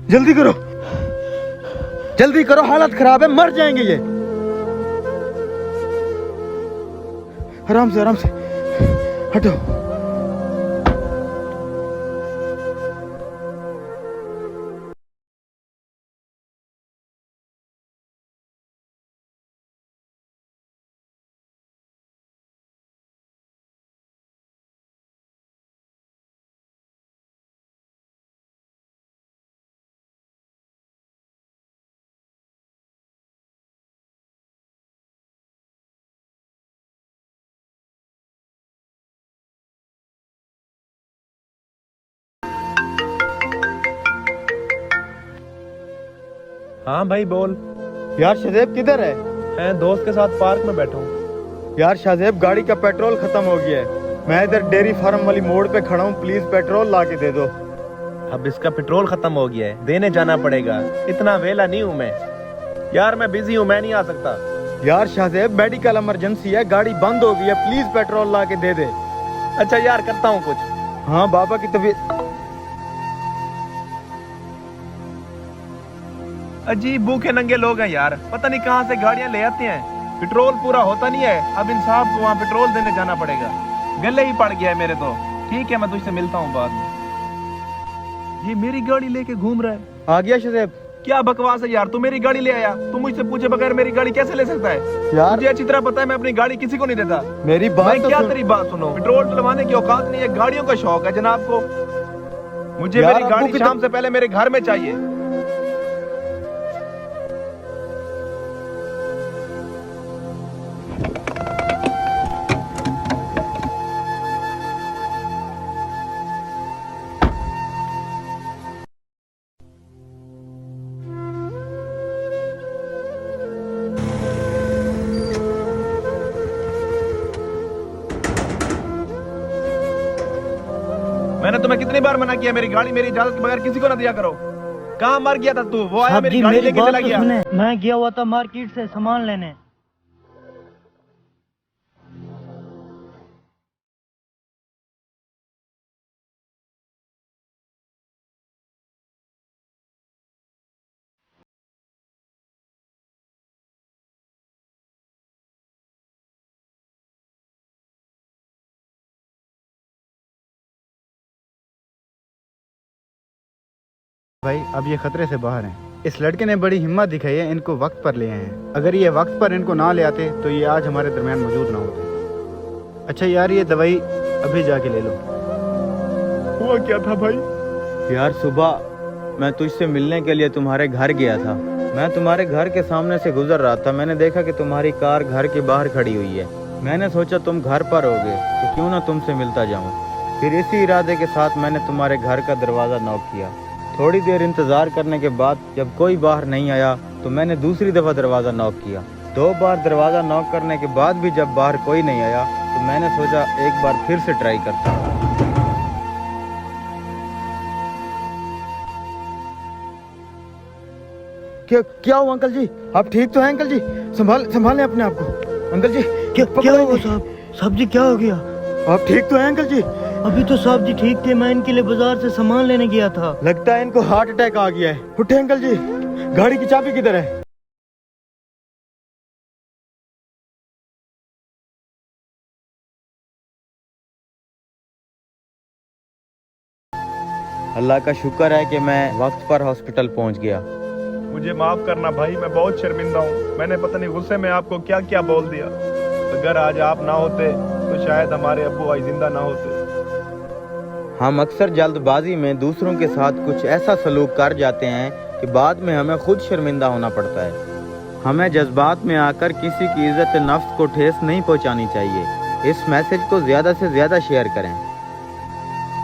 जल्दी करो, जल्दी करो, हालत खराब है, मर जाएंगे ये। आराम से, आराम से, हटो। हाँ भाई बोल। यार शाहजेब किधर है? मैं दोस्त के साथ पार्क में बैठा हूँ। यार शाहजेब गाड़ी का पेट्रोल खत्म हो गया है, मैं इधर डेयरी फार्म वाली मोड़ पे खड़ा हूँ, प्लीज पेट्रोल ला के दे दो। अब इसका पेट्रोल खत्म हो गया है, देने जाना पड़ेगा। इतना वेला नहीं हूँ मैं यार, मैं बिजी हूँ, मैं नहीं आ सकता। यार शाहजेब मेडिकल इमरजेंसी है, गाड़ी बंद हो गई है, प्लीज पेट्रोल ला के दे दे। अच्छा यार करता हूँ कुछ। हाँ बाबा की तबीयत। अजीब भूखे नंगे लोग हैं यार, पता नहीं कहाँ से गाड़ियां ले आते हैं। पेट्रोल पूरा होता नहीं है, अब इन साहब को वहाँ पेट्रोल देने जाना पड़ेगा। गले ही पड़ गया है मेरे तो। ठीक है मैं तुझसे मिलता हूँ बाद में। ये मेरी गाड़ी लेके घूम रहा है। आ गया शाहजेब। क्या बकवास है यार, तू मेरी गाड़ी ले आया, तू मुझसे पूछे बगैर मेरी गाड़ी कैसे ले सकता है? यार मुझे अच्छी तरह पता है मैं अपनी गाड़ी किसी को नहीं देता। मेरी बात मैं तो क्या सुन। तेरी बात सुनो, पेट्रोल डलवाने की औकात नहीं है, गाड़ियों का शौक है जनाब को। मुझे यार, मेरी अब्बू गाड़ी की शाम से पहले मेरे घर में चाहिए। मैंने तुम्हें कितनी बार मना किया, मेरी गाड़ी मेरी इजाजत के बगैर किसी को ना दिया करो। कहाँ मर गया था तू? वो आया मेरी गाड़ी लेके चला गया। मैं गया हुआ था मार्केट से सामान लेने। भाई अब ये खतरे से बाहर हैं। इस लड़के ने बड़ी हिम्मत दिखाई है, इनको वक्त पर ले आए हैं। अगर ये वक्त पर इनको ना ले आते तो ये आज हमारे दरमियान मौजूद ना होते। अच्छा यार ये दवाई अभी जाके ले लो। हुआ क्या था भाई? यार सुबह मैं तुझसे मिलने के लिए तुम्हारे घर गया था। मैं तुम्हारे घर के सामने से गुजर रहा था, मैंने देखा कि तुम्हारी कार घर के बाहर खड़ी हुई है। मैंने सोचा तुम घर पर होगे तो क्यों ना तुमसे मिलता जाऊं। फिर इसी इरादे के साथ मैंने तुम्हारे घर का दरवाज़ा नॉक किया। थोड़ी देर इंतज़ार करने के बाद जब कोई बाहर नहीं आया तो मैंने दूसरी दफ़ा दरवाज़ा नॉक किया। 2 बार दरवाज़ा नॉक करने के बाद भी जब बाहर कोई नहीं आया तो मैंने सोचा एक बार फिर से ट्राई करता हूँ। क्या हुआ अंकल जी? आप ठीक तो हैं अंकल जी? संभालें अपने आप को अंकल जी। क्या हुआ साहब? साहब जी क्या हो गया? आप ठीक तो हैं अंकल जी? अभी तो साहब जी ठीक थे, मैं इनके लिए बाजार से सामान लेने गया था। लगता है इनको हार्ट अटैक आ गया है। उठे अंकल जी, गाड़ी की चाबी किधर है? अल्लाह का शुक्र है कि मैं वक्त पर हॉस्पिटल पहुंच गया। मुझे माफ करना भाई, मैं बहुत शर्मिंदा हूँ। मैंने पता नहीं गुस्से में आपको क्या क्या बोल दिया। अगर आज आप ना होते तो शायद हमारे अब्बू भाई जिंदा ना होते। हम अक्सर जल्दबाजी में दूसरों के साथ कुछ ऐसा सलूक कर जाते हैं कि बाद में हमें खुद शर्मिंदा होना पड़ता है। हमें जज्बात में आकर किसी की इज्जत नफ्स को ठेस नहीं पहुंचानी चाहिए। इस मैसेज को ज़्यादा से ज़्यादा शेयर करें।